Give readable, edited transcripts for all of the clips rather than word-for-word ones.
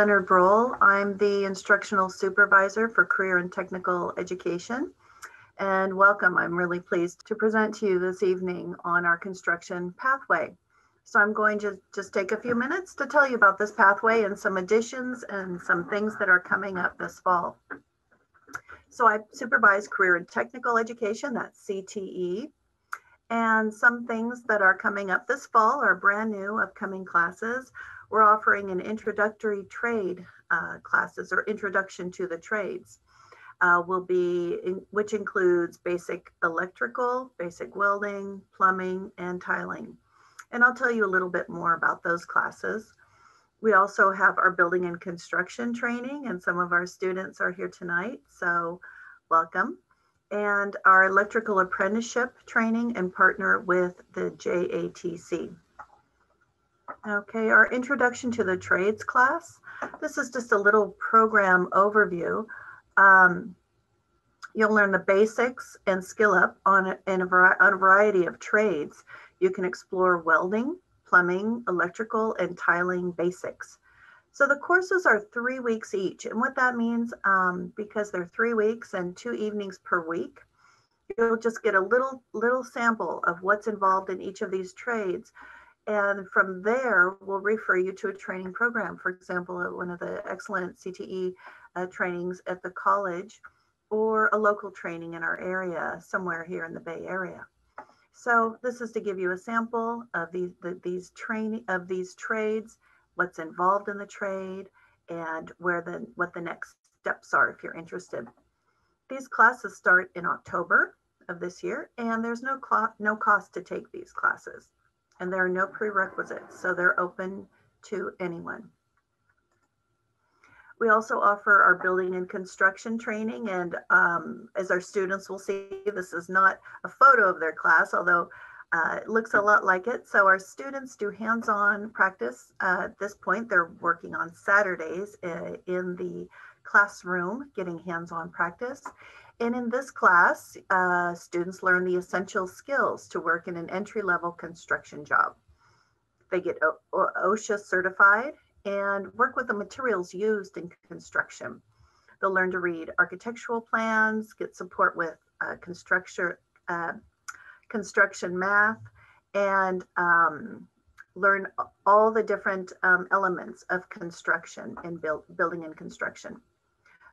Enroll. I'm the Instructional Supervisor for Career and Technical Education. And welcome. I'm really pleased to present to you this evening on our construction pathway. So I'm going to just take a few minutes to tell you about this pathway and some additions and some things that are coming up this fall. So I supervise Career and Technical Education, that's CTE. And some things that are coming up this fall are brand new upcoming classes. We're offering an introductory trade classes or introduction to the trades. Which includes basic electrical, basic welding, plumbing, and tiling. And I'll tell you a little bit more about those classes. We also have our building and construction training, and some of our students are here tonight, so welcome. And our electrical apprenticeship training and partner with the JATC. Okay, our introduction to the trades class. This is just a little program overview. You'll learn the basics and skill up on a variety of trades. You can explore welding, plumbing, electrical, and tiling basics. So the courses are 3 weeks each. And what that means, because they're 3 weeks and 2 evenings per week, you'll just get a little sample of what's involved in each of these trades. And from there, we'll refer you to a training program. For example, one of the excellent CTE trainings at the college, or a local training in our area, somewhere here in the Bay Area. So this is to give you a sample of these trades, what's involved in the trade, and what the next steps are if you're interested. These classes start in October of this year, and there's no cost to take these classes. And there are no prerequisites, so they're open to anyone. We also offer our building and construction training, and as our students will see, this is not a photo of their class, although it looks a lot like it. So our students do hands-on practice. At this point, they're working on Saturdays in the classroom, getting hands-on practice. And in this class, students learn the essential skills to work in an entry-level construction job. They get OSHA certified and work with the materials used in construction. They'll learn to read architectural plans, get support with construction math, and learn all the different elements of construction and building and construction.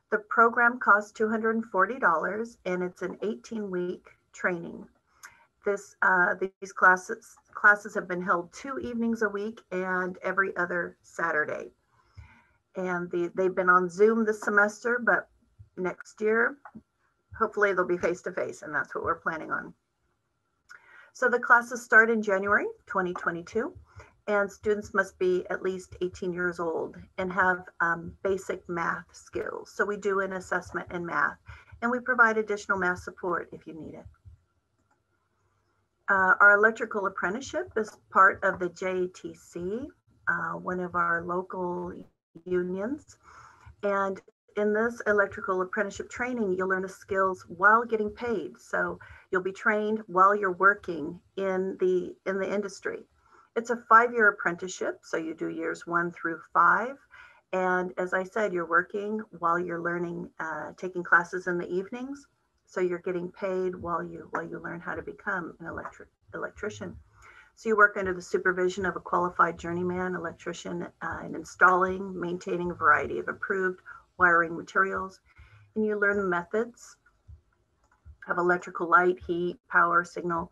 The program costs $240, and it's an 18-week training. These classes have been held 2 evenings a week and every other Saturday. And they've been on Zoom this semester, but next year, hopefully they'll be face-to-face, and that's what we're planning on. So the classes start in January 2022, and students must be at least 18 years old and have basic math skills. So we do an assessment in math, and we provide additional math support if you need it. Our electrical apprenticeship is part of the JATC, one of our local unions. And in this electrical apprenticeship training, you'll learn the skills while getting paid. So you'll be trained while you're working in the industry. It's a 5-year apprenticeship, so you do years 1 through 5. And as I said, you're working while you're learning, taking classes in the evenings. So you're getting paid while you learn how to become an electrician. So you work under the supervision of a qualified journeyman electrician in installing, maintaining a variety of approved wiring materials. And you learn the methods of electrical light, heat, power, signal,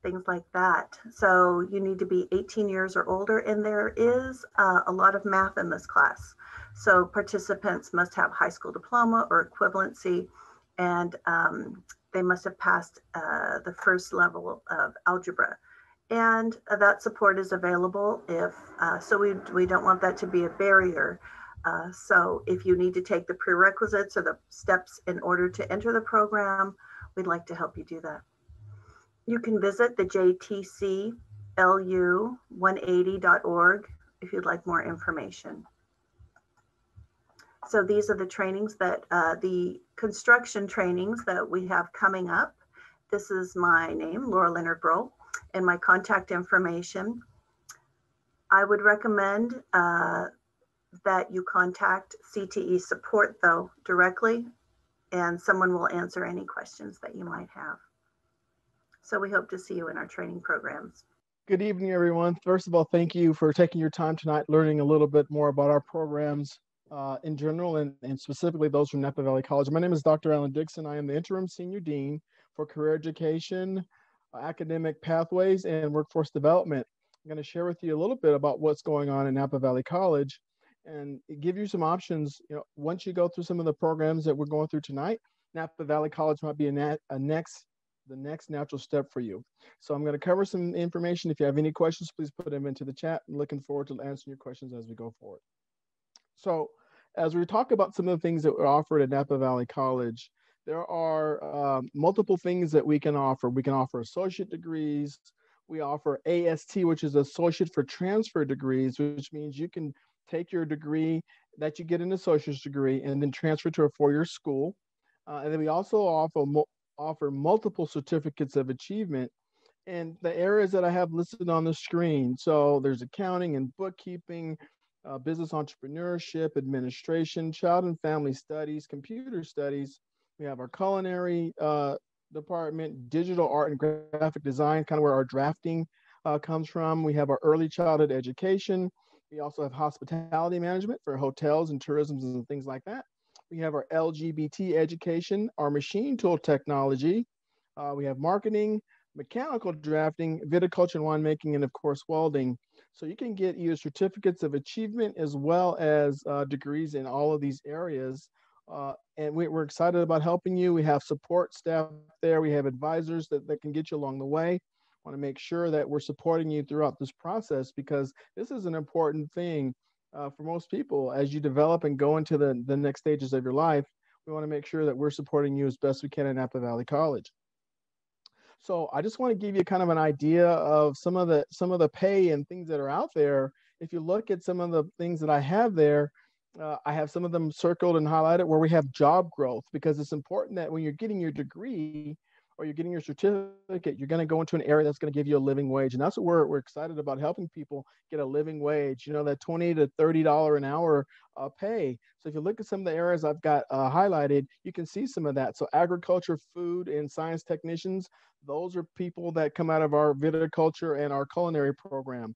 things like that. So you need to be 18 years or older, and there is a lot of math in this class. So participants must have high school diploma or equivalency, and they must have passed the first level of algebra. And that support is available if, so we don't want that to be a barrier. So if you need to take the prerequisites or the steps in order to enter the program, we'd like to help you do that. You can visit the jtclu180.org if you'd like more information. So these are the trainings that, the construction trainings that we have coming up. This is my name, Laura Leonard Broll, and my contact information. I would recommend that you contact CTE support, though, directly, and someone will answer any questions that you might have. So we hope to see you in our training programs. Good evening, everyone. First of all, thank you for taking your time tonight, learning a little bit more about our programs in general and specifically those from Napa Valley College. My name is Dr. Alan Dixon. I am the Interim Senior Dean for Career Education, Academic Pathways, and Workforce Development. I'm going to share with you a little bit about what's going on in Napa Valley College and give you some options. Once you go through some of the programs that we're going through tonight, Napa Valley College might be the next natural step for you. So I'm going to cover some information. If you have any questions, please put them into the chat. I'm looking forward to answering your questions as we go forward. So as we talk about some of the things that are offered at Napa Valley College, there are multiple things that we can offer. We can offer associate degrees. We offer AST, which is Associate for Transfer Degrees, which means you can take your degree that you get an associate's degree and then transfer to a four-year school. And then we also offer multiple certificates of achievement in the areas that I have listed on the screen. So there's accounting and bookkeeping, business entrepreneurship, administration, child and family studies, computer studies. We have our culinary department, digital art and graphic design, kind of where our drafting comes from. We have our early childhood education. We also have hospitality management for hotels and tourism and things like that. We have our LGBT education, our machine tool technology. We have marketing, mechanical drafting, viticulture and winemaking, and of course, welding. So you can get either certificates of achievement as well as degrees in all of these areas. And we're excited about helping you. We have support staff there. We have advisors that can get you along the way. Want to make sure that we're supporting you throughout this process because this is an important thing. For most people, as you develop and go into the next stages of your life, we want to make sure that we're supporting you as best we can at Napa Valley College. So I just want to give you kind of an idea of some of the pay and things that are out there. If you look at some of the things that I have there, I have some of them circled and highlighted where we have job growth, because it's important that when you're getting your degree or you're getting your certificate, you're going to go into an area that's going to give you a living wage. And that's what we're excited about, helping people get a living wage, that $20 to $30 an hour pay. So if you look at some of the areas I've got highlighted, you can see some of that. So agriculture, food, and science technicians, those are people that come out of our viticulture and our culinary program.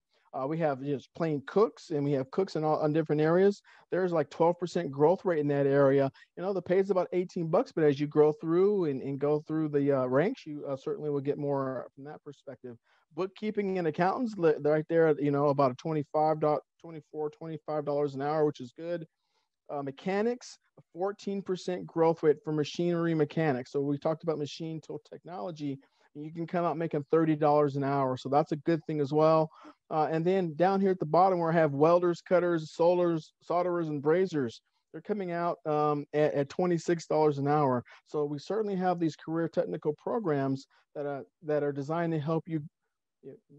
We have just plain cooks, and we have cooks on different areas. There's like 12% growth rate in that area. The pay is about $18, but as you grow through and go through the ranks, you certainly will get more from that perspective. Bookkeeping and accountants, right there, about a $24, $25 an hour, which is good. Mechanics, a 14% growth rate for machinery mechanics. So we talked about machine tool technology. You can come out making $30 an hour. So that's a good thing as well. And then down here at the bottom where I have welders, cutters, solderers, and brazers, they're coming out at $26 an hour. So we certainly have these career technical programs that are designed to help you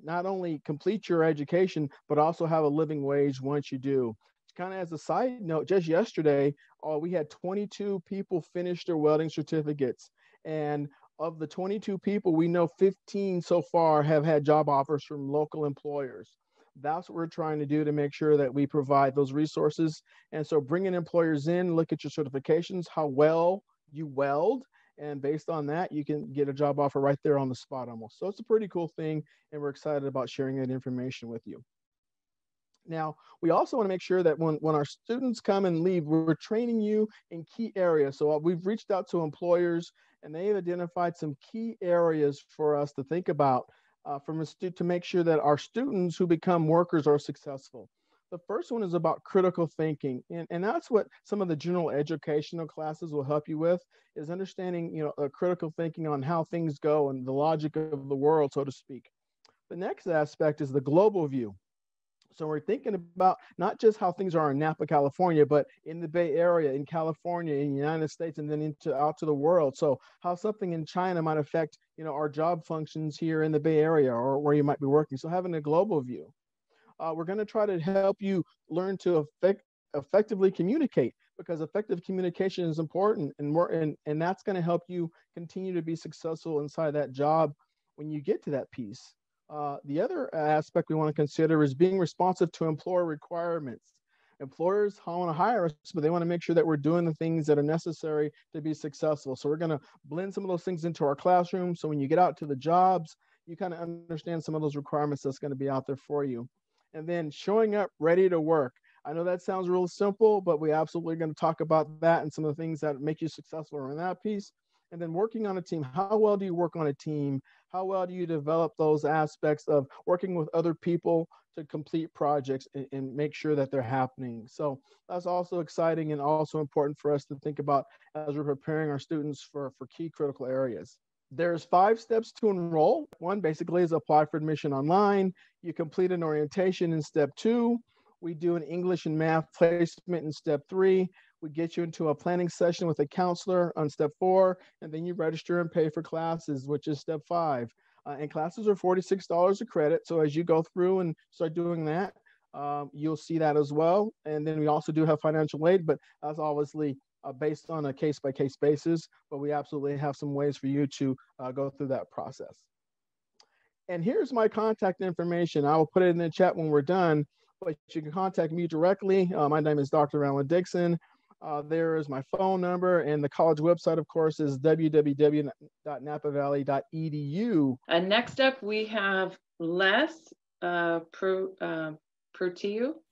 not only complete your education, but also have a living wage once you do. Kind of as a side note, just yesterday, we had 22 people finish their welding certificates. And of the 22 people, we know 15 so far have had job offers from local employers. That's what we're trying to do to make sure that we provide those resources. And so bringing employers in, look at your certifications, how well you weld, and based on that, you can get a job offer right there on the spot almost. So it's a pretty cool thing, and we're excited about sharing that information with you. Now, we also want to make sure that when our students come and leave, we're training you in key areas. So we've reached out to employers, and they've identified some key areas for us to think about to make sure that our students who become workers are successful. The first one is about critical thinking. And that's what some of the general educational classes will help you with, is understanding, critical thinking on how things go and the logic of the world, so to speak. The next aspect is the global view. So we're thinking about not just how things are in Napa, California, but in the Bay Area, in California, in the United States, and then out to the world. So how something in China might affect, our job functions here in the Bay Area or where you might be working. So having a global view. We're going to try to help you learn to effectively communicate, because effective communication is important, and that's going to help you continue to be successful inside that job when you get to that piece. The other aspect we want to consider is being responsive to employer requirements. Employers want to hire us, but they want to make sure that we're doing the things that are necessary to be successful. So we're going to blend some of those things into our classroom. So when you get out to the jobs, you kind of understand some of those requirements that's going to be out there for you. And then showing up ready to work. I know that sounds real simple, but we absolutely are going to talk about that and some of the things that make you successful around that piece. And then working on a team. How well do you work on a team? How well do you develop those aspects of working with other people to complete projects and make sure that they're happening? So that's also exciting and also important for us to think about as we're preparing our students for key critical areas. There's 5 steps to enroll. One basically is apply for admission online. You complete an orientation in step 2. We do an English and math placement in step 3. We get you into a planning session with a counselor on step 4, and then you register and pay for classes, which is step 5. And classes are $46 a credit. So as you go through and start doing that, you'll see that as well. And then we also do have financial aid, but that's obviously based on a case-by-case basis, but we absolutely have some ways for you to go through that process. And here's my contact information. I will put it in the chat when we're done, but you can contact me directly. My name is Dr. Alan Dixon. There is my phone number, and the college website, of course, is www.napavalley.edu. And next up, we have Les Protiu.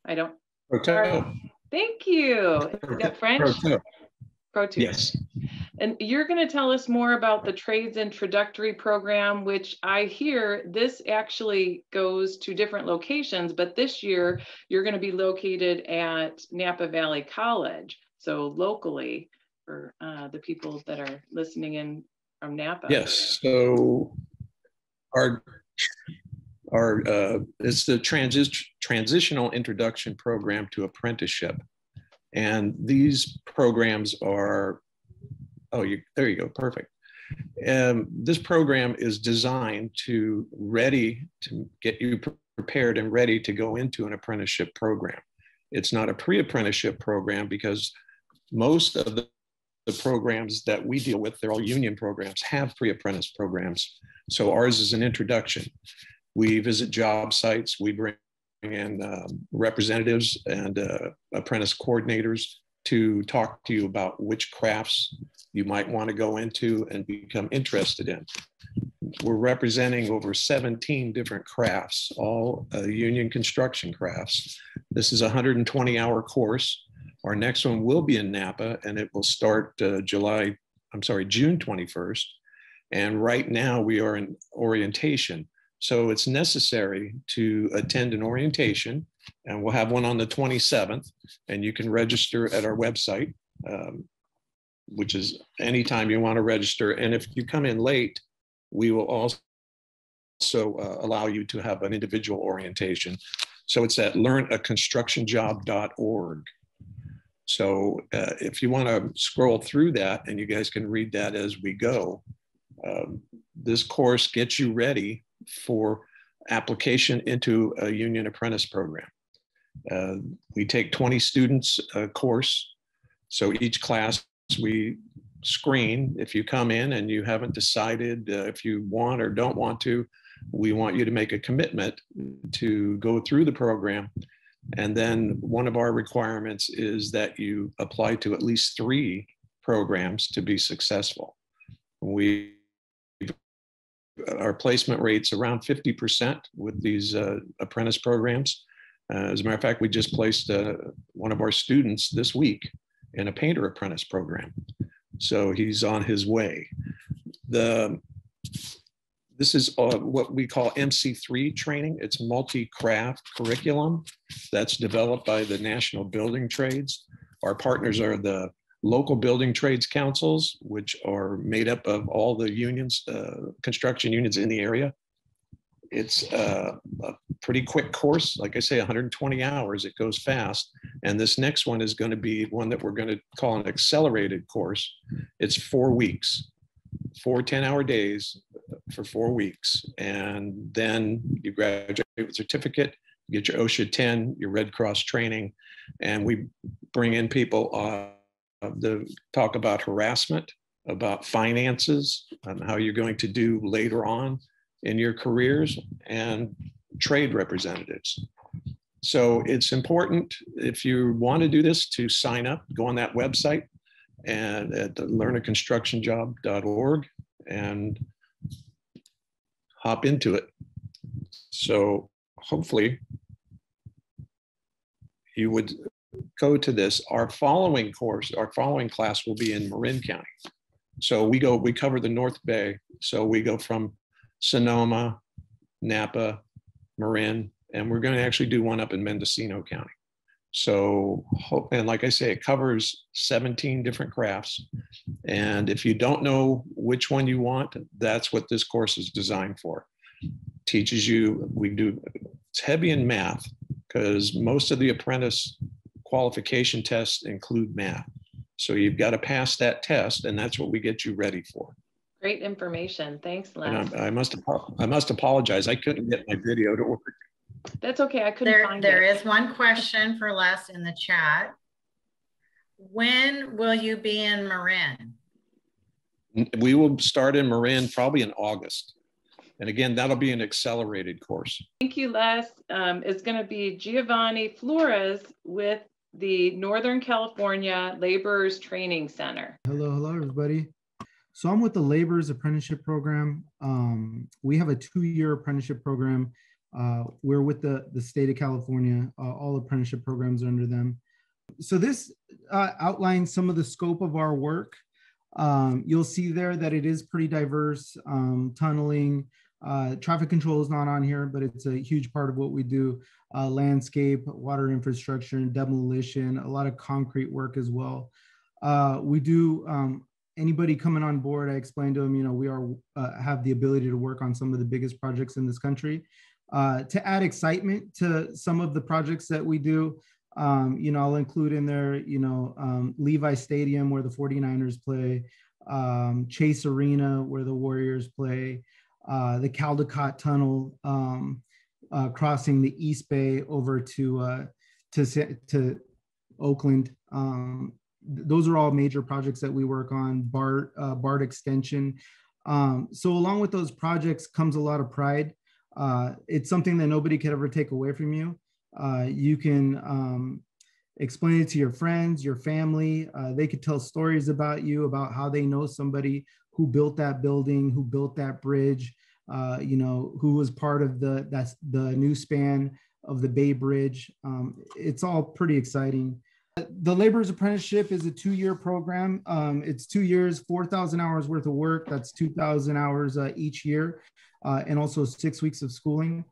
I don't. Protiu. Thank you. Is that French? Protiu. Yes. And you're going to tell us more about the Trades Introductory Program, which I hear this actually goes to different locations, but this year you're going to be located at Napa Valley College. So locally for the people that are listening in from Napa. Yes. So our it's the transitional introduction program to apprenticeship. And these programs are, there you go, perfect. This program is designed to get you prepared and ready to go into an apprenticeship program. It's not a pre-apprenticeship program because most of the programs that we deal with, they're all union programs, have pre-apprentice programs. So ours is an introduction. We visit job sites, we bring in representatives and apprentice coordinators to talk to you about which crafts you might want to go into and become interested in. We're representing over 17 different crafts, all union construction crafts. This is a 120-hour course. Our next one will be in Napa, and it will start June 21st. And right now we are in orientation. So it's necessary to attend an orientation, and we'll have one on the 27th, and you can register at our website, which is anytime you want to register. And if you come in late, we will also allow you to have an individual orientation. So it's at learnaconstructionjob.org. So if you want to scroll through that, and you guys can read that as we go, this course gets you ready for application into a union apprentice program. We take 20 students a course. So each class we screen. If you come in and you haven't decided if you want or don't want to, we want you to make a commitment to go through the program. And then one of our requirements is that you apply to at least 3 programs to be successful. Our placement rate's around 50% with these apprentice programs. As a matter of fact, we just placed one of our students this week in a painter apprentice program. So he's on his way. This is what we call MC3 training. It's multi-craft curriculum that's developed by the National Building Trades. Our partners are the local building trades councils, which are made up of all the unions, construction unions in the area. It's a pretty quick course. Like I say, 120 hours, it goes fast. And this next one is going to be one that we're going to call an accelerated course. It's 4 weeks, 4 10-hour days for 4 weeks. And then you graduate with a certificate, you get your OSHA 10, your Red Cross training, and we bring in people to talk about harassment, about finances, and how you're going to do later on in your careers, and trade representatives. So it's important, if you want to do this, to sign up, go on that website and at learnaconstructionjob.org and hop into it. So hopefully you would go to this. Our following class will be in Marin County. So we cover the North Bay. So we go from Sonoma, Napa, Marin, and we're going to actually do one up in Mendocino County. So, and like I say, it covers 17 different crafts. And if you don't know which one you want, that's what this course is designed for. Teaches you, it's heavy in math because most of the apprentice qualification tests include math. So you've got to pass that test, and that's what we get you ready for. Great information. Thanks, Les. And I must apologize. I couldn't get my video to work. That's okay. I couldn't find it. There is one question for Les in the chat. When will you be in Marin? We will start in Marin probably in August. And again, that'll be an accelerated course. Thank you, Les. It's going to be Giovanni Flores with the Northern California Laborers Training Center. Hello, everybody. So I'm with the Laborers Apprenticeship Program. We have a 2-year apprenticeship program. We're with the state of California. All apprenticeship programs are under them. So this outlines some of the scope of our work. You'll see there that it is pretty diverse. Tunneling, traffic control is not on here, but it's a huge part of what we do. Landscape, water infrastructure, and demolition, a lot of concrete work as well. We do, anybody coming on board, I explained to them, we have the ability to work on some of the biggest projects in this country. To add excitement to some of the projects that we do, I'll include in there, Levi Stadium where the 49ers play, Chase Arena where the Warriors play, the Caldecott Tunnel, crossing the East Bay over to Oakland. Those are all major projects that we work on. BART extension. So along with those projects comes a lot of pride. It's something that nobody could ever take away from you. You can explain it to your friends, your family. They could tell stories about you, about how they know somebody who built that building, who built that bridge, who was part of the new span of the Bay Bridge. It's all pretty exciting. The Laborers Apprenticeship is a 2-year program. It's 2 years, 4,000 hours worth of work. That's 2,000 hours each year, and also 6 weeks of schooling.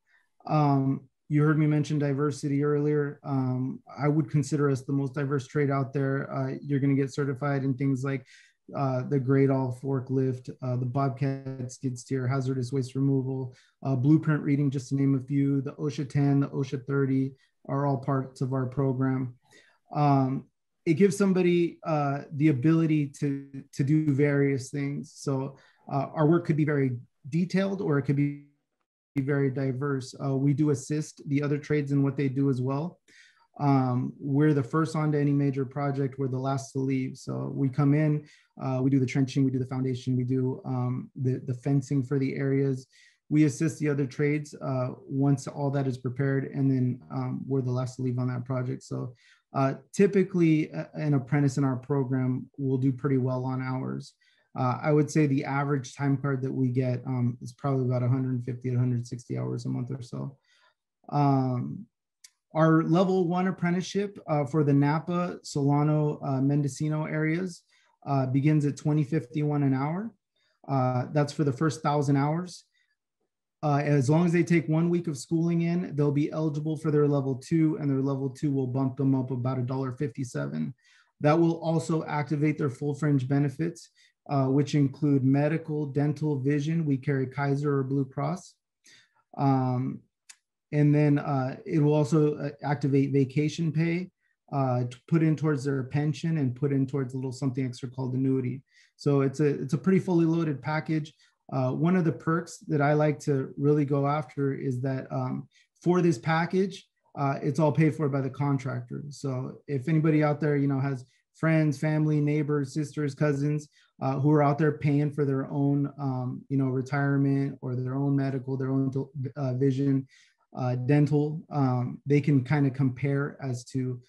You heard me mention diversity earlier. I would consider us the most diverse trade out there. You're going to get certified in things like the Great All forklift, the Bobcat skid steer, hazardous waste removal, blueprint reading, just to name a few. The OSHA 10, the OSHA 30 are all parts of our program. It gives somebody the ability to do various things. So our work could be very detailed, or it could be very diverse. We do assist the other trades in what they do as well. We're the first on to any major project. We're the last to leave. So we come in, we do the trenching, we do the foundation, we do the fencing for the areas. We assist the other trades once all that is prepared, and then we're the last to leave on that project. So typically an apprentice in our program will do pretty well on hours. I would say the average time card that we get is probably about 150 to 160 hours a month or so. Our level 1 apprenticeship for the Napa, Solano, Mendocino areas begins at $20.51 an hour. That's for the first 1,000 hours. As long as they take 1 week of schooling in, they'll be eligible for their level 2, and their level 2 will bump them up about $1.57. That will also activate their full fringe benefits, which include medical, dental, vision. We carry Kaiser or Blue Cross. And then it will also activate vacation pay, to put in towards their pension, and put in towards a little something extra called annuity. So it's a pretty fully loaded package. One of the perks that I like to really go after is that for this package, it's all paid for by the contractor. So if anybody out there, has friends, family, neighbors, sisters, cousins who are out there paying for their own, retirement or their own medical, their own vision, dental, they can kind of compare as to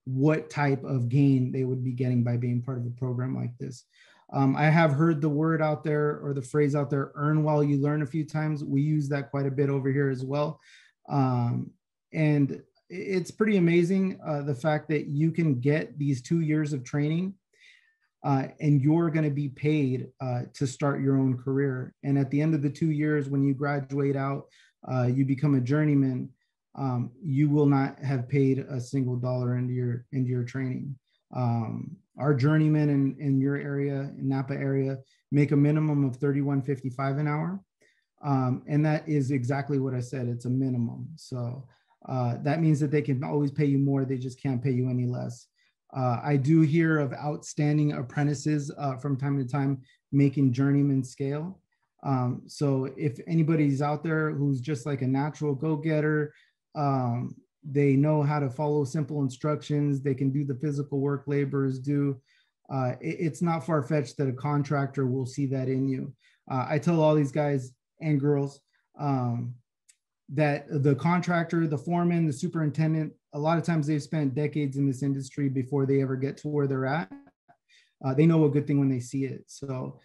what type of gain they would be getting by being part of a program like this. I have heard the word out there, or the phrase out there, earn while you learn, a few times. We use that quite a bit over here as well. And it's pretty amazing, the fact that you can get these 2 years of training and you're going to be paid to start your own career. And at the end of the 2 years, when you graduate out, you become a journeyman, you will not have paid a single dollar into your training. Our journeymen in your area, in Napa area, make a minimum of $31.55 an hour. And that is exactly what I said. It's a minimum. So that means that they can always pay you more. They just can't pay you any less. I do hear of outstanding apprentices from time to time making journeyman scale. So if anybody's out there who's just like a natural go-getter, they know how to follow simple instructions, they can do the physical work laborers do. It's not far-fetched that a contractor will see that in you. I tell all these guys and girls that the contractor, the foreman, the superintendent, a lot of times they've spent decades in this industry before they ever get to where they're at. They know a good thing when they see it. So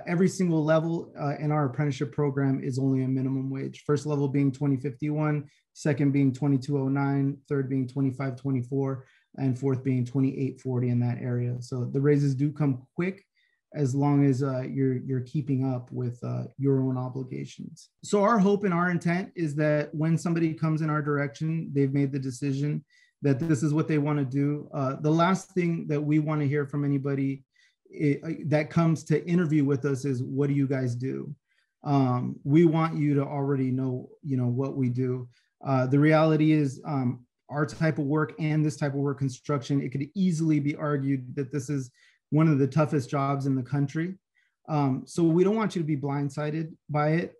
every single level in our apprenticeship program is only a minimum wage. First level being $20.51, second being $22.09, third being $25.24, and fourth being $28.40 in that area. So the raises do come quick, as long as you're keeping up with your own obligations. So our hope and our intent is that when somebody comes in our direction, they've made the decision that this is what they want to do. The last thing that we want to hear from anybody that comes to interview with us is, what do you guys do? We want you to already know, what we do. The reality is our type of work and this type of work, construction, it could easily be argued that this is one of the toughest jobs in the country. So we don't want you to be blindsided by it.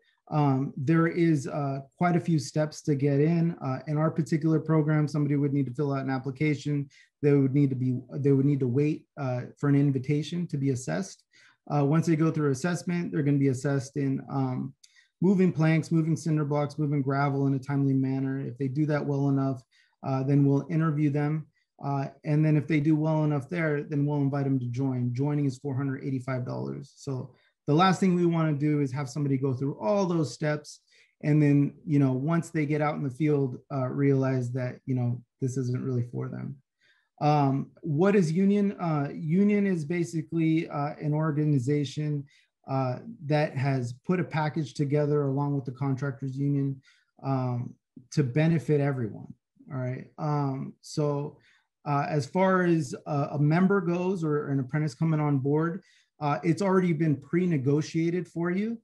There is quite a few steps to get in. In our particular program, somebody would need to fill out an application. They would need to wait for an invitation to be assessed. Once they go through assessment, they're going to be assessed in moving planks, moving cinder blocks, moving gravel in a timely manner. If they do that well enough, then we'll interview them. And then if they do well enough there, then we'll invite them to join. Joining is $485. So the last thing we want to do is have somebody go through all those steps. And then, once they get out in the field, realize that, this isn't really for them. What is union? Union is basically an organization that has put a package together along with the contractors union to benefit everyone. All right. As far as a member goes, or an apprentice coming on board, it's already been pre-negotiated for you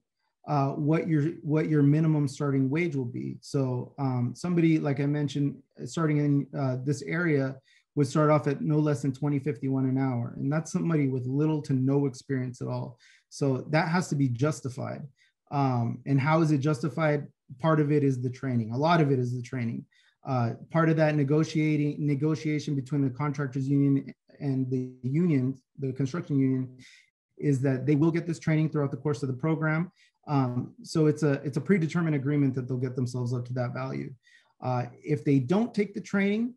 what your minimum starting wage will be. So somebody, like I mentioned, starting in this area would start off at no less than $20.51 an hour. And that's somebody with little to no experience at all. So that has to be justified. And how is it justified? Part of it is the training. A lot of it is the training. Part of that negotiation between the contractors union and the union, the construction union, is that they will get this training throughout the course of the program. So it's a predetermined agreement that they'll get themselves up to that value. If they don't take the training,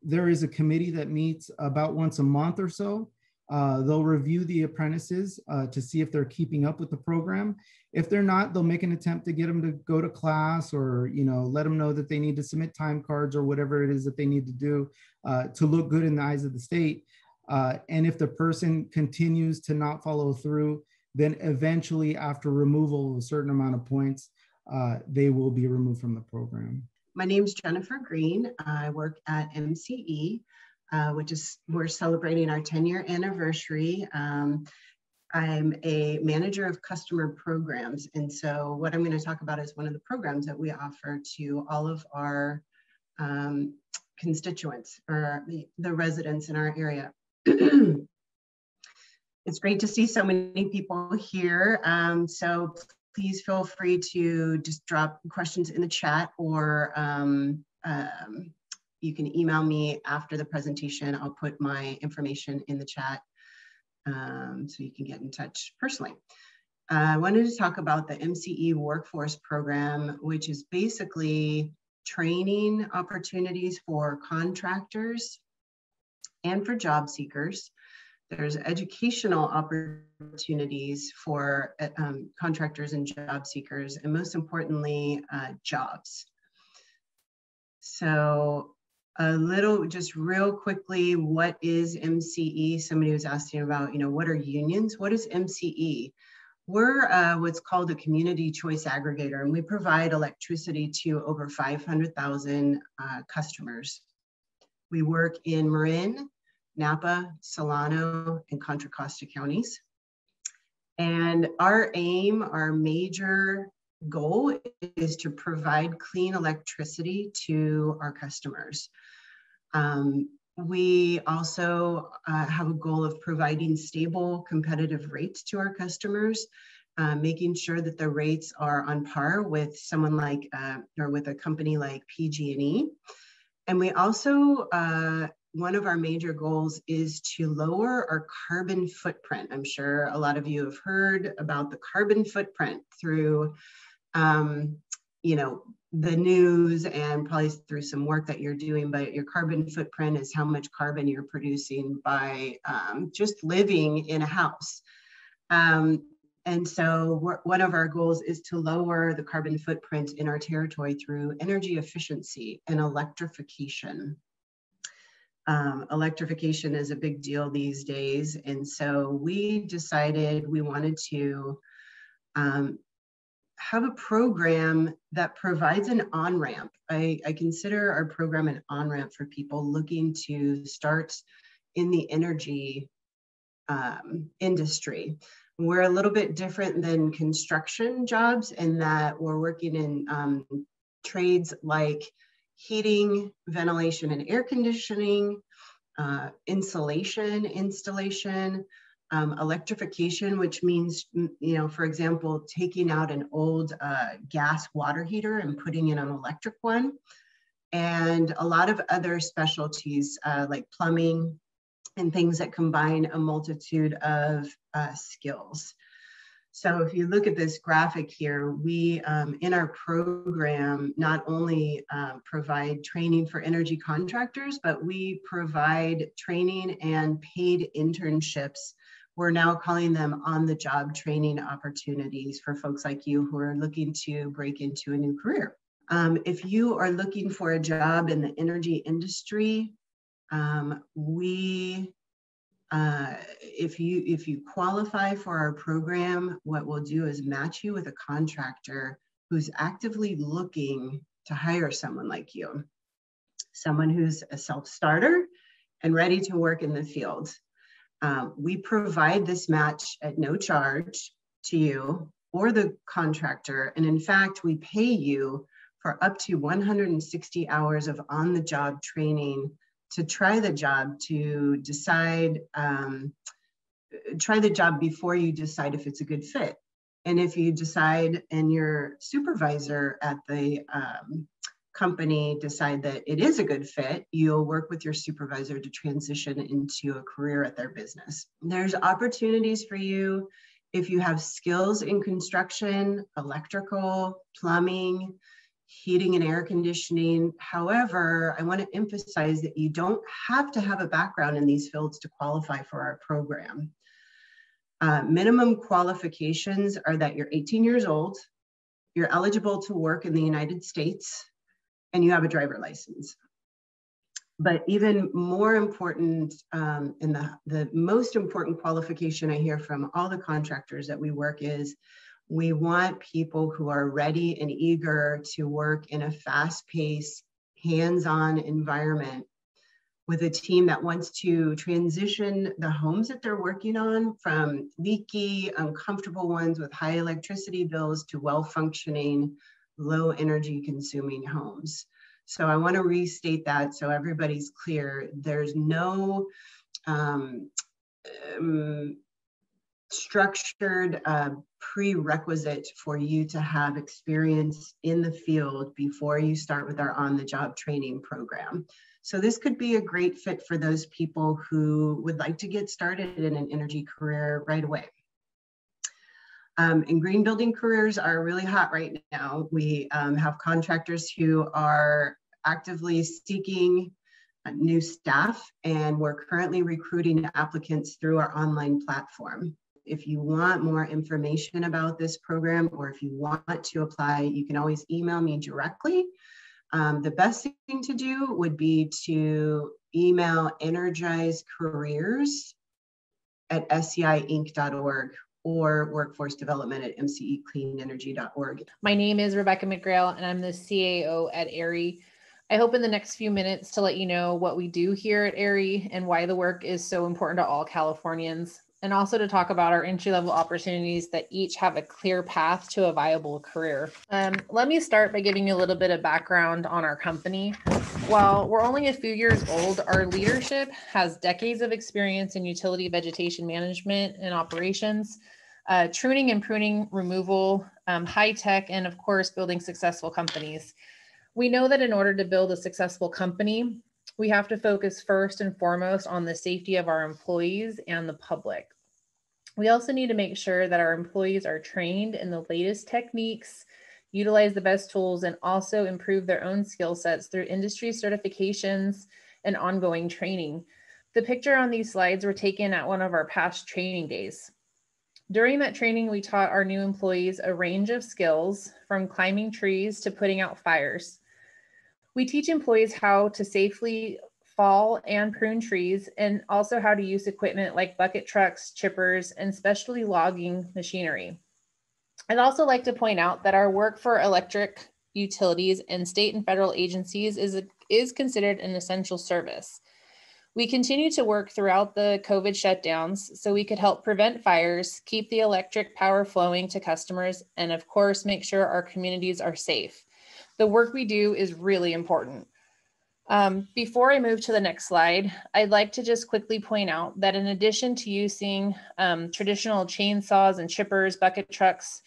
there is a committee that meets about once a month or so. They'll review the apprentices to see if they're keeping up with the program. If they're not, they'll make an attempt to get them to go to class, or let them know that they need to submit time cards or whatever it is that they need to do to look good in the eyes of the state. And if the person continues to not follow through, then eventually, after removal of a certain amount of points, they will be removed from the program. My name is Jennifer Green. I work at MCE, we're celebrating our 10-year anniversary. I'm a manager of customer programs. And so what I'm going to talk about is one of the programs that we offer to all of our constituents, or the residents in our area. It's great to see so many people here. So please feel free to just drop questions in the chat, or you can email me after the presentation. I'll put my information in the chat so you can get in touch personally. I wanted to talk about the Mce Workforce Program, which is basically training opportunities for contractors and for job seekers. There's educational opportunities for contractors and job seekers, and most importantly, jobs. So a little, just real quickly, what is Mce? Somebody was asking about, what are unions? What is Mce? We're what's called a community choice aggregator, and we provide electricity to over 500,000 customers. We work in Marin, Napa, Solano, and Contra Costa counties. And our aim, our major goal is to provide clean electricity to our customers. We also have a goal of providing stable, competitive rates to our customers, making sure that the rates are on par with someone like, or with a company like PG&E. And we also, one of our major goals is to lower our carbon footprint. I'm sure a lot of you have heard about the carbon footprint through, the news and probably through some work that you're doing, but your carbon footprint is how much carbon you're producing by just living in a house. And so one of our goals is to lower the carbon footprint in our territory through energy efficiency and electrification. Electrification is a big deal these days. And so we decided we wanted to have a program that provides an on-ramp. I consider our program an on-ramp for people looking to start in the energy industry. We're a little bit different than construction jobs in that we're working in trades like heating, ventilation and air conditioning, insulation, installation, electrification, which means, for example, taking out an old gas water heater and putting in an electric one, and a lot of other specialties like plumbing and things that combine a multitude of skills. So if you look at this graphic here, we in our program not only provide training for energy contractors, but we provide training and paid internships. We're now calling them on-the-job training opportunities for folks like you who are looking to break into a new career. If you are looking for a job in the energy industry, if you qualify for our program, what we'll do is match you with a contractor who's actively looking to hire someone like you, someone who's a self-starter and ready to work in the field. We provide this match at no charge to you or the contractor. And in fact, we pay you for up to 160 hours of on-the-job training to try the job, to decide, try the job before you decide if it's a good fit. And if you decide and your supervisor at the company decide that it is a good fit, you'll work with your supervisor to transition into a career at their business. There's opportunities for you if you have skills in construction, electrical, plumbing, heating and air conditioning. However, I want to emphasize that you don't have to have a background in these fields to qualify for our program. Minimum qualifications are that you're 18 years old, you're eligible to work in the United States, and you have a driver license. But even more important, and the most important qualification I hear from all the contractors that we work is, we want people who are ready and eager to work in a fast-paced, hands-on environment with a team that wants to transition the homes that they're working on from leaky, uncomfortable ones with high electricity bills to well-functioning, low energy consuming homes. So I want to restate that so everybody's clear. There's no structured prerequisite for you to have experience in the field before you start with our on-the-job training program. So this could be a great fit for those people who would like to get started in an energy career right away. And green building careers are really hot right now. We have contractors who are actively seeking new staff, and we're currently recruiting applicants through our online platform. If you want more information about this program, or if you want to apply, you can always email me directly. The best thing to do would be to email energizecareers@sceinc.org or workforcedevelopment@mcecleanenergy.org. My name is Rebecca McGrail, and I'm the CAO at ARI. I hope in the next few minutes to let you know what we do here at ARI and why the work is so important to all Californians, and also to talk about our entry-level opportunities that each have a clear path to a viable career. Let me start by giving you a little bit of background on our company. While we're only a few years old, our leadership has decades of experience in utility vegetation management and operations, pruning and pruning removal, high tech, and of course, building successful companies. We know that in order to build a successful company, we have to focus first and foremost on the safety of our employees and the public. We also need to make sure that our employees are trained in the latest techniques, utilize the best tools, and also improve their own skill sets through industry certifications and ongoing training. The picture on these slides were taken at one of our past training days. During that training, we taught our new employees a range of skills, from climbing trees to putting out fires. We teach employees how to safely fall and prune trees, and also how to use equipment like bucket trucks, chippers, and specialty logging machinery. I'd also like to point out that our work for electric utilities and state and federal agencies is considered an essential service. We continue to work throughout the COVID shutdowns so we could help prevent fires, keep the electric power flowing to customers, and of course, make sure our communities are safe. The work we do is really important. Before I move to the next slide, I'd like to just quickly point out that in addition to using traditional chainsaws and chippers, bucket trucks,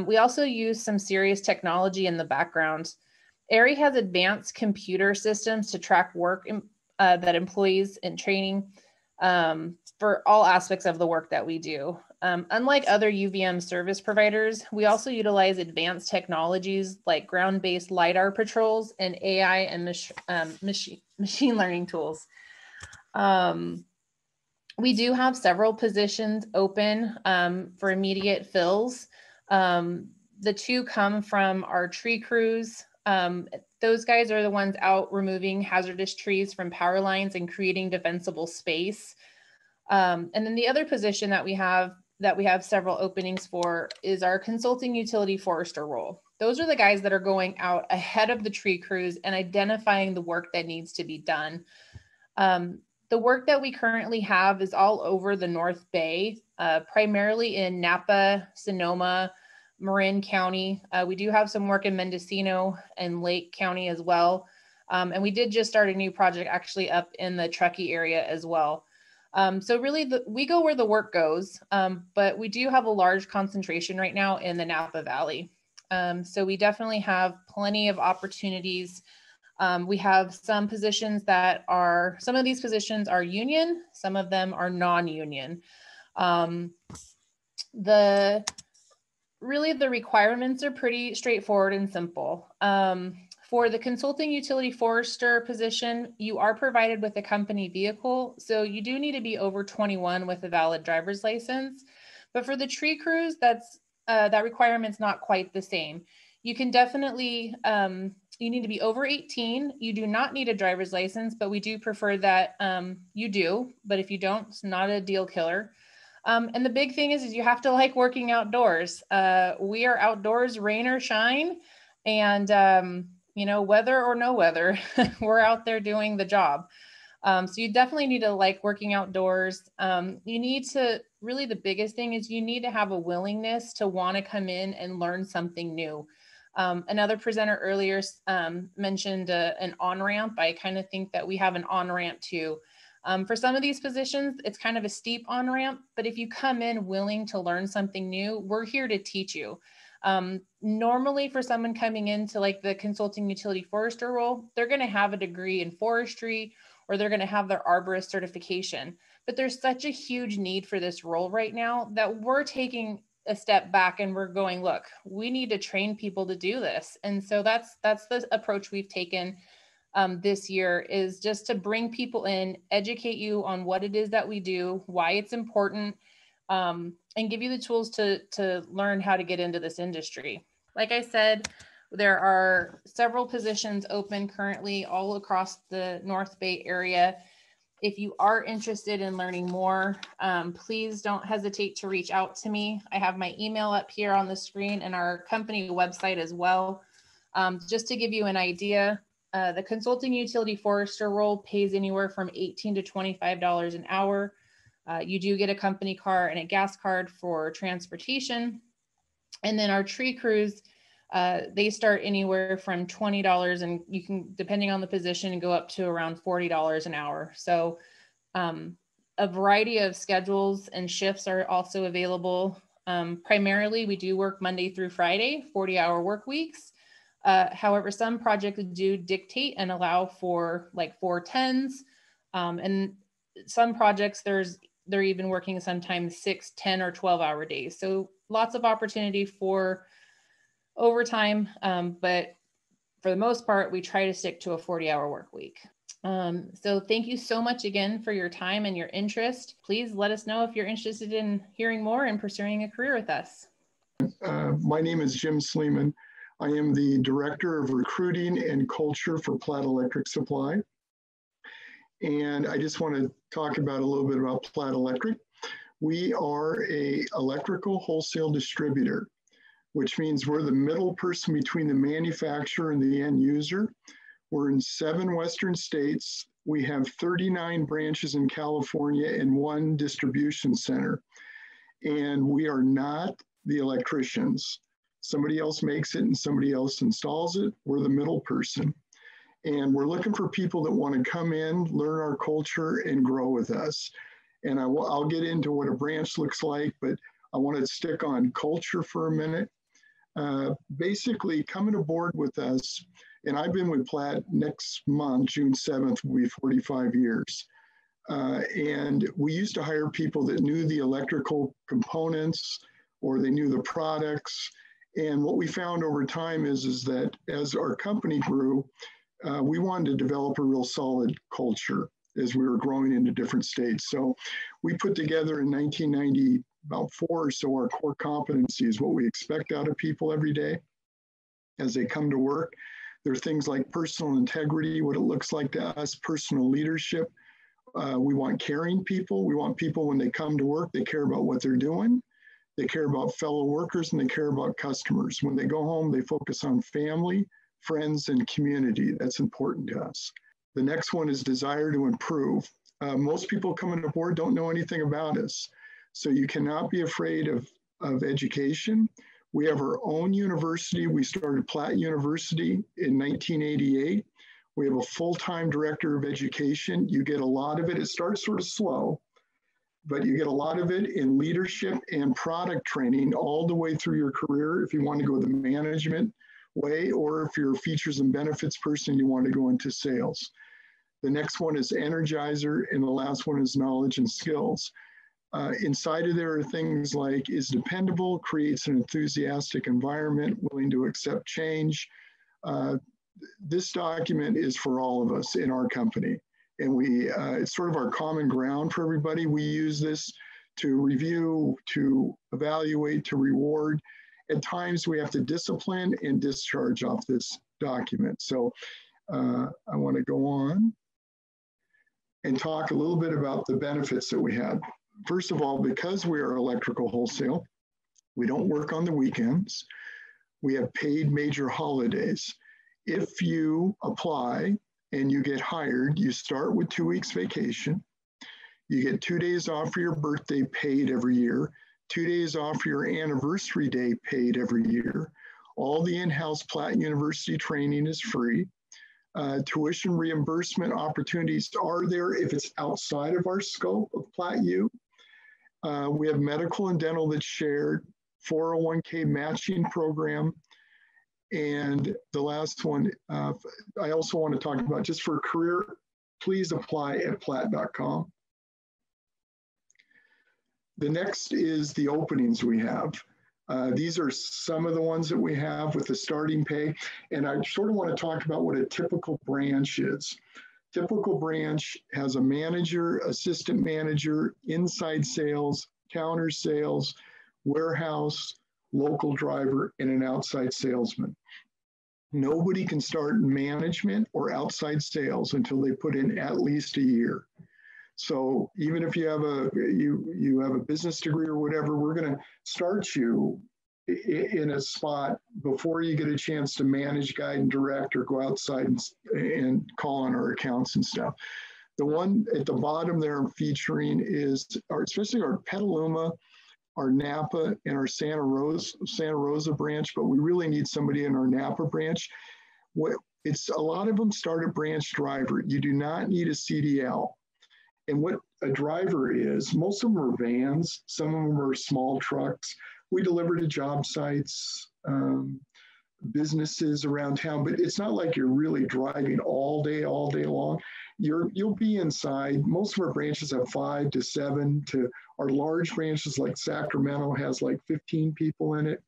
we also use some serious technology in the background. ARI has advanced computer systems to track work that employees in training for all aspects of the work that we do. Unlike other UVM service providers, we also utilize advanced technologies like ground-based LiDAR patrols and AI and machine learning tools. We do have several positions open for immediate fills. The two come from our tree crews. Those guys are the ones out removing hazardous trees from power lines and creating defensible space. And then the other position that we have several openings for is our consulting utility forester role. Those are the guys that are going out ahead of the tree crews and identifying the work that needs to be done. The work that we currently have is all over the North Bay, primarily in Napa, Sonoma, Marin County. We do have some work in Mendocino and Lake County as well. And we did just start a new project actually up in the Truckee area as well. So really we go where the work goes, but we do have a large concentration right now in the Napa Valley. So we definitely have plenty of opportunities. We have some positions some of these positions are union, some of them are non-union. Really, the requirements are pretty straightforward and simple. For the consulting utility forester position, you are provided with a company vehicle, so you do need to be over 21 with a valid driver's license. But for the tree crews, that requirement's not quite the same. You can definitely, you need to be over 18. You do not need a driver's license, but we do prefer that you do. But if you don't, it's not a deal killer. And the big thing is you have to like working outdoors. We are outdoors, rain or shine, and you know, weather or no weather, we're out there doing the job. So you definitely need to like working outdoors. You need to, really the biggest thing is you need to have a willingness to want to come in and learn something new. Another presenter earlier mentioned an on-ramp. I kind of think that we have an on-ramp too. For some of these positions, it's kind of a steep on-ramp, but if you come in willing to learn something new, we're here to teach you. Normally for someone coming into like the consulting utility forester role, they're going to have a degree in forestry or they're going to have their arborist certification. But there's such a huge need for this role right now that we're taking a step back and we're going, look, we need to train people to do this. And so that's the approach we've taken this year, is just to bring people in, educate you on what it is that we do, why it's important, and give you the tools to learn how to get into this industry. Like I said, there are several positions open currently all across the North Bay area. If you are interested in learning more, please don't hesitate to reach out to me. I have my email up here on the screen and our company website as well. Just to give you an idea, the consulting utility forester role pays anywhere from $18 to $25 an hour. You do get a company car and a gas card for transportation. And then our tree crews, they start anywhere from $20, and you can, depending on the position, go up to around $40 an hour. So a variety of schedules and shifts are also available. Primarily, we do work Monday through Friday, 40-hour work weeks. However, some projects do dictate and allow for like 410s. And some projects, they're even working sometimes 6, 10, or 12-hour days. So lots of opportunity for overtime, but for the most part, we try to stick to a 40-hour work week. So thank you so much again for your time and your interest. Please let us know if you're interested in hearing more and pursuing a career with us. My name is Jim Sleeman. I am the Director of Recruiting and Culture for Platt Electric Supply. And I just want to talk about a little bit about Platt Electric. We are an electrical wholesale distributor, which means we're the middle person between the manufacturer and the end user. We're in 7 Western states. We have 39 branches in California and 1 distribution center. And we are not the electricians. Somebody else makes it and somebody else installs it. We're the middle person. And we're looking for people that want to come in, learn our culture, and grow with us. And I'll get into what a branch looks like, but I want to stick on culture for a minute. Basically, coming aboard with us, and I've been with Platt, next month, June 7th, will be 45 years. And we used to hire people that knew the electrical components or they knew the products. And what we found over time is that as our company grew, we wanted to develop a real solid culture as we were growing into different states. So we put together in 1990 about 4 or so our core competencies, what we expect out of people every day as they come to work. There are things like personal integrity, what it looks like to us, personal leadership. We want caring people. We want people when they come to work, they care about what they're doing. They care about fellow workers and they care about customers. When they go home, they focus on family, friends, and community. That's important to us. The next one is desire to improve. Most people coming aboard don't know anything about us. So you cannot be afraid of education. We have our own university. We started Platt University in 1988. We have a full-time director of education. You get a lot of it. It starts sort of slow, but you get a lot of it in leadership and product training all the way through your career if you want to go the management way, or if you're a features and benefits person, you want to go into sales. The next one is energizer, and the last one is knowledge and skills. Inside of there are things like is dependable, creates an enthusiastic environment, willing to accept change. This document is for all of us in our company. And it's sort of our common ground for everybody. We use this to review, to evaluate, to reward. At times we have to discipline and discharge off this document. So I want to go on and talk a little bit about the benefits that we have. First of all, because we are electrical wholesale, we don't work on the weekends. We have paid major holidays. If you apply and you get hired, you start with 2 weeks vacation. You get 2 days off for your birthday paid every year, 2 days off for your anniversary day paid every year. All the in-house Platt University training is free. Tuition reimbursement opportunities are there if it's outside of our scope of Platt U. We have medical and dental that's shared, 401k matching program. And the last one, I also want to talk about just for career, please apply at platt.com. The next is the openings we have. These are some of the ones that we have with the starting pay. And I sort of want to talk about what a typical branch is. Typical branch has a manager, assistant manager, inside sales, counter sales, warehouse, local driver, and an outside salesman. Nobody can start in management or outside sales until they put in at least a year. So even if you have a business degree or whatever, we're going to start you in a spot before you get a chance to manage, guide, and direct, or go outside and call on our accounts and stuff. The one at the bottom there I'm featuring is especially our Petaluma, our Napa, and our Santa Rosa branch, but we really need somebody in our Napa branch. A lot of them start a branch driver. You do not need a CDL. And what a driver is, most of them are vans, some of them are small trucks. We deliver to job sites, businesses around town, but it's not like you're really driving all day long. You'll be inside. Most of our branches have 5 to 7 to our large branches like Sacramento has like 15 people in it.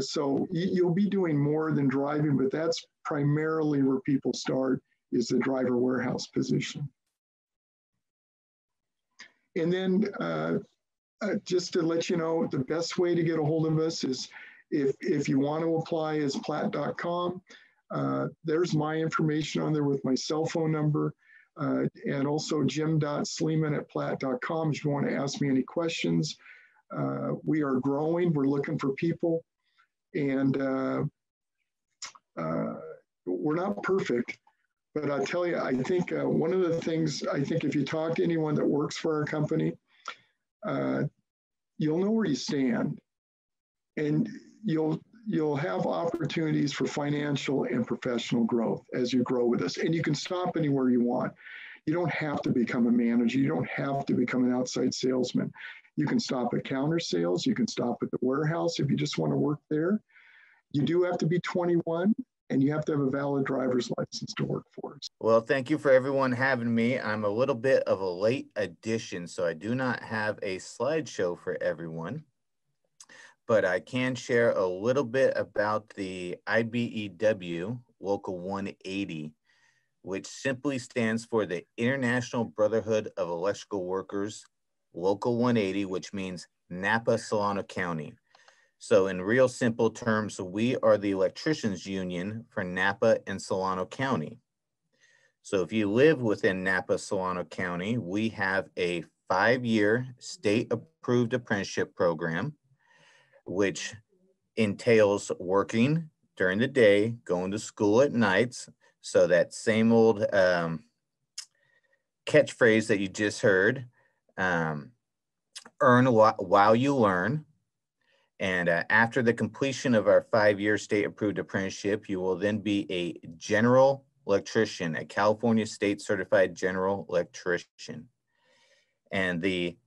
So you'll be doing more than driving, but that's primarily where people start, is the driver warehouse position. And then just to let you know, the best way to get a hold of us is if you want to apply is platt.com. There's my information on there with my cell phone number, and also jim.sleeman@platt.com if you want to ask me any questions. We are growing. We're looking for people, and we're not perfect. But I'll tell you, I think one of the things, I think if you talk to anyone that works for our company, you'll know where you stand, and you'll have opportunities for financial and professional growth as you grow with us. And you can stop anywhere you want. You don't have to become a manager. You don't have to become an outside salesman. You can stop at counter sales. You can stop at the warehouse if you just want to work there. You do have to be 21. And you have to have a valid driver's license to work for us. Well, thank you for everyone having me. I'm a little bit of a late addition, so I do not have a slideshow for everyone, but I can share a little bit about the IBEW Local 180, which simply stands for the International Brotherhood of Electrical Workers, Local 180, which means Napa, Solano County. So in real simple terms, we are the Electricians Union for Napa and Solano County. So if you live within Napa, Solano County, we have a 5-year state-approved apprenticeship program, which entails working during the day, going to school at nights. So that same old catchphrase that you just heard, earn while you learn. And after the completion of our 5-year state-approved apprenticeship, you will then be a general electrician, a California state certified general electrician. And the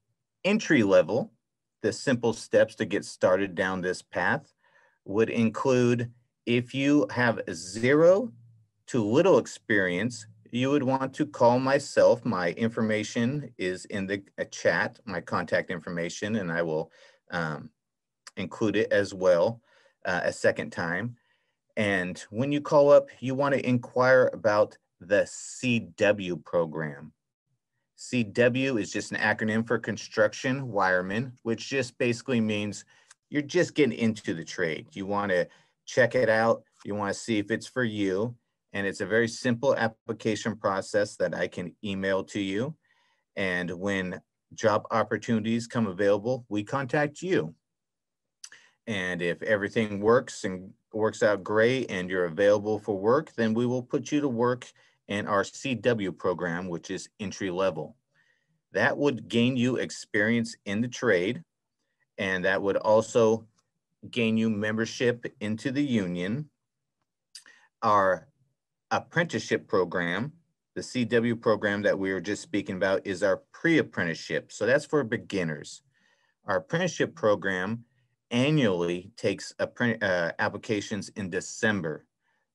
entry level, the simple steps to get started down this path would include, if you have 0 to little experience, you would want to call myself. My information is in the chat, my contact information, and I will include it as well a second time. And when you call up, you want to inquire about the CW program. CW is just an acronym for construction wireman, which just basically means you're just getting into the trade. You want to check it out. You want to see if it's for you. And it's a very simple application process that I can email to you. And when job opportunities come available, we contact you. And if everything works and works out great and you're available for work, then we will put you to work in our CW program, which is entry level. That would gain you experience in the trade, and that would also gain you membership into the union. Our apprenticeship program, the CW program that we were just speaking about, is our pre-apprenticeship. So that's for beginners. Our apprenticeship program annually takes applications in December.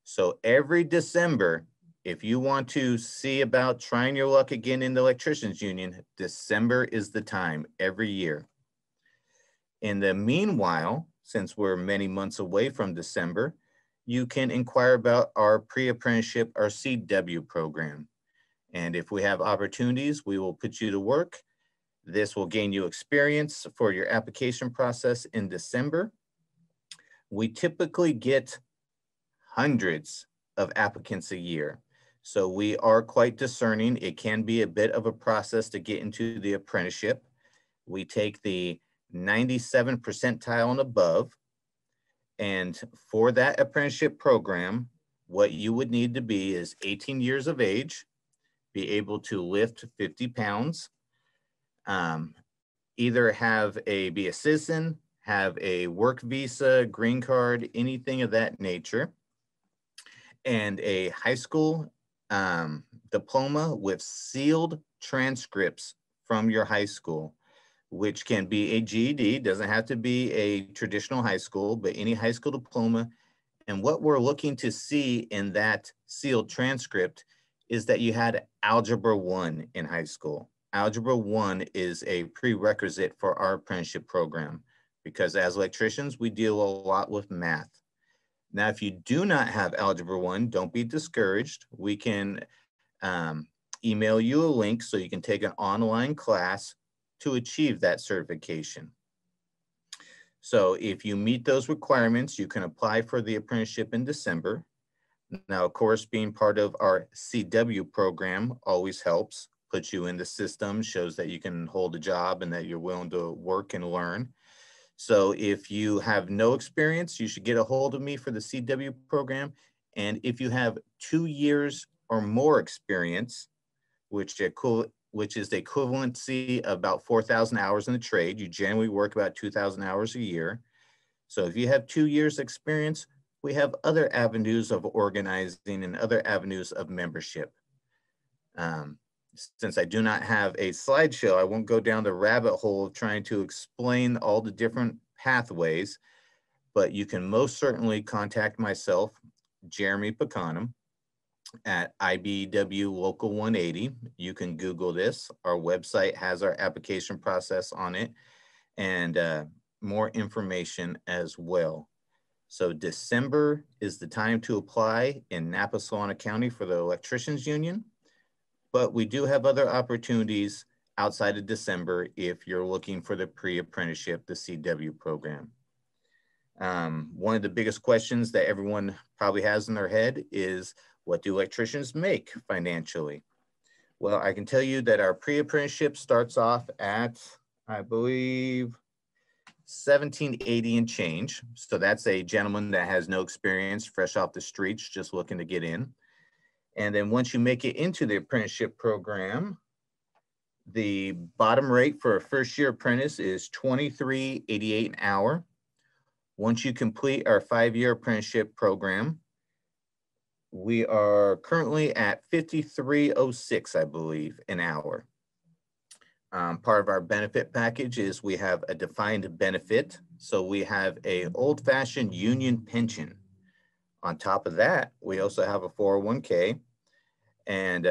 So every December, if you want to see about trying your luck again in the Electricians Union, December is the time every year. In the meanwhile, since we're many months away from December, you can inquire about our pre-apprenticeship, our CW program. And if we have opportunities, we will put you to work. This will gain you experience for your application process in December. We typically get hundreds of applicants a year. So we are quite discerning. It can be a bit of a process to get into the apprenticeship. We take the 97 percentile and above. And for that apprenticeship program, what you would need to be is 18 years of age, be able to lift 50 pounds, either be a citizen, have a work visa, green card, anything of that nature, and a high school diploma with sealed transcripts from your high school, which can be a GED, doesn't have to be a traditional high school, but any high school diploma. And what we're looking to see in that sealed transcript is that you had Algebra 1 in high school. Algebra 1 is a prerequisite for our apprenticeship program because as electricians, we deal a lot with math. Now, if you do not have Algebra 1, don't be discouraged. We can email you a link so you can take an online class to achieve that certification. So if you meet those requirements, you can apply for the apprenticeship in December. Now, of course, being part of our CW program always helps, puts you in the system, shows that you can hold a job and that you're willing to work and learn. So if you have no experience, you should get a hold of me for the CW program. And if you have 2 years or more experience, which is the equivalency of about 4,000 hours in the trade. You generally work about 2,000 hours a year. So if you have 2 years experience, we have other avenues of organizing and other avenues of membership. Since I do not have a slideshow, I won't go down the rabbit hole of trying to explain all the different pathways, but you can most certainly contact myself, Jeremy Pecanum, at IBEW Local 180. You can Google this. Our website has our application process on it and more information as well. So December is the time to apply in Napa, Solano County for the Electricians Union, but we do have other opportunities outside of December if you're looking for the pre-apprenticeship, the CW program. One of the biggest questions that everyone probably has in their head is, what do electricians make financially? Well, I can tell you that our pre-apprenticeship starts off at, I believe, $1,780 and change. So that's a gentleman that has no experience, fresh off the streets, just looking to get in. And then once you make it into the apprenticeship program, the bottom rate for a first-year apprentice is $23.88 an hour. Once you complete our 5-year apprenticeship program, we are currently at $53.06, I believe, an hour. Part of our benefit package is we have a defined benefit. So we have a old-fashioned union pension. On top of that, we also have a 401k. And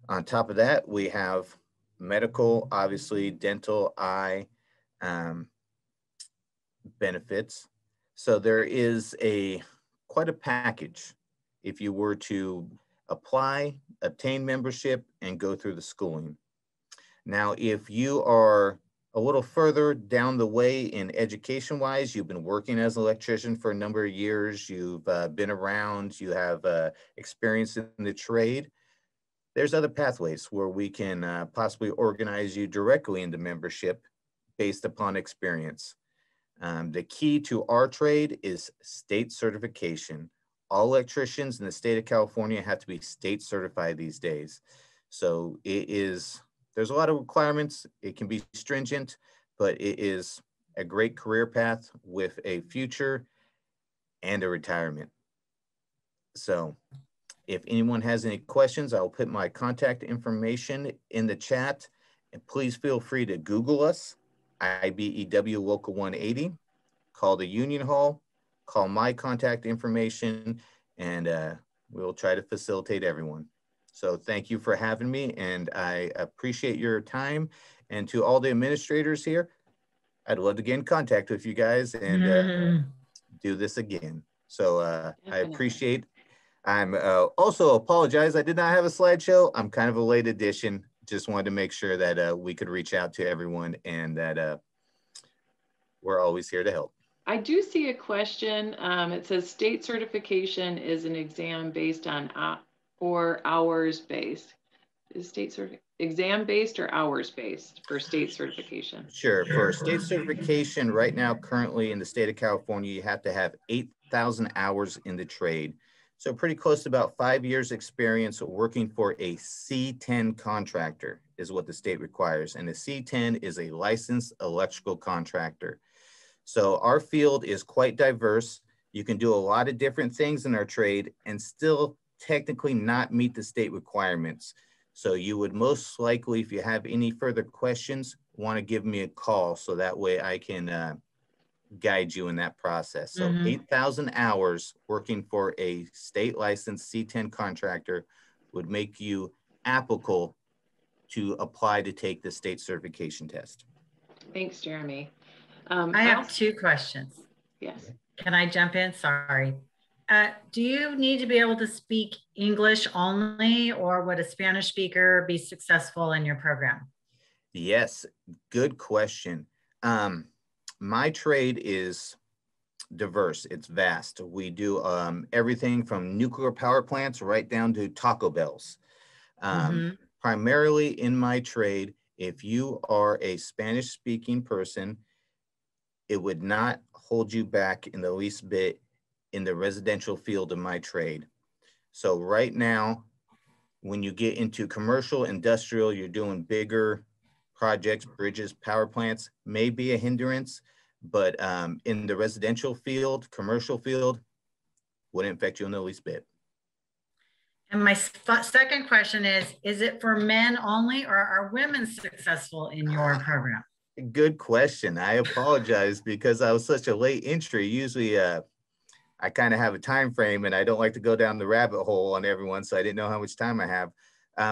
on top of that, we have medical, obviously, dental, eye benefits. So there is quite a package if you were to apply, obtain membership, and go through the schooling. Now, if you are a little further down the way in education-wise, you've been working as an electrician for a number of years, you've been around, you have experience in the trade, there's other pathways where we can possibly organize you directly into membership based upon experience. The key to our trade is state certification. All electricians in the state of California have to be state certified these days. So there's a lot of requirements. It can be stringent, but it is a great career path with a future and a retirement. So if anyone has any questions, I'll put my contact information in the chat, and please feel free to Google us, IBEW Local 180, call the Union Hall, call my contact information, and we'll try to facilitate everyone. So thank you for having me, and I appreciate your time. And to all the administrators here, I'd love to get in contact with you guys and do this again. So I appreciate. I'm also apologize. I did not have a slideshow. I'm kind of a late addition. Just wanted to make sure that we could reach out to everyone and that we're always here to help. I do see a question. It says state certification is an exam based on or hours based. Is state exam based or hours based for state certification? Sure. For state certification right now, currently in the state of California, you have to have 8,000 hours in the trade. So pretty close to about 5 years experience working for a C10 contractor is what the state requires. And a C10 is a licensed electrical contractor. So our field is quite diverse. You can do a lot of different things in our trade and still technically not meet the state requirements. So you would most likely, if you have any further questions, want to give me a call so that way I can guide you in that process. So 8,000 hours working for a state licensed C10 contractor would make you applicable to apply to take the state certification test. Thanks, Jeremy. I have two questions. Yes. Can I jump in? Sorry. Do you need to be able to speak English only, or would a Spanish speaker be successful in your program? Yes, good question. My trade is diverse. It's vast. We do everything from nuclear power plants right down to Taco Bells. Primarily in my trade, if you are a Spanish speaking person, it would not hold you back in the least bit in the residential field of my trade. So right now, when you get into commercial, industrial, you're doing bigger projects, bridges, power plants, may be a hindrance, but in the residential field, commercial field, wouldn't affect you in the least bit. And my second question is it for men only, or are women successful in your program? Good question. I apologize because I was such a late entry. Usually I kind of have a time frame and I don't like to go down the rabbit hole on everyone, so I didn't know how much time I have.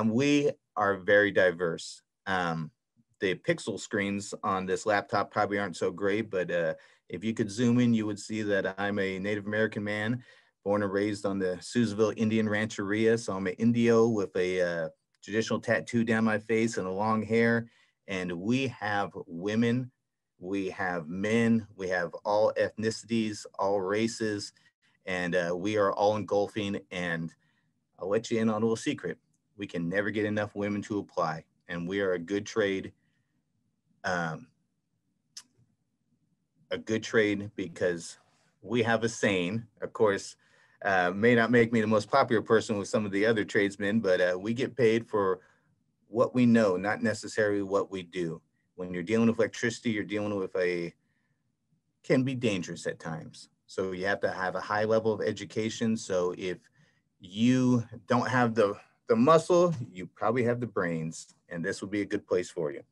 We are very diverse. The pixel screens on this laptop probably aren't so great, but if you could zoom in, you would see that I'm a Native American man, born and raised on the Susanville Indian Rancheria. So I'm an Indio with a traditional tattoo down my face and a long hair. And we have women, we have men, we have all ethnicities, all races, and we are all engulfing. And I'll let you in on a little secret. We can never get enough women to apply, and we are a good trade. A good trade because we have a saying, of course, may not make me the most popular person with some of the other tradesmen, but we get paid for what we know, not necessarily what we do. When you're dealing with electricity, you're dealing with can be dangerous at times. So you have to have a high level of education. So if you don't have the muscle, you probably have the brains, and this would be a good place for you.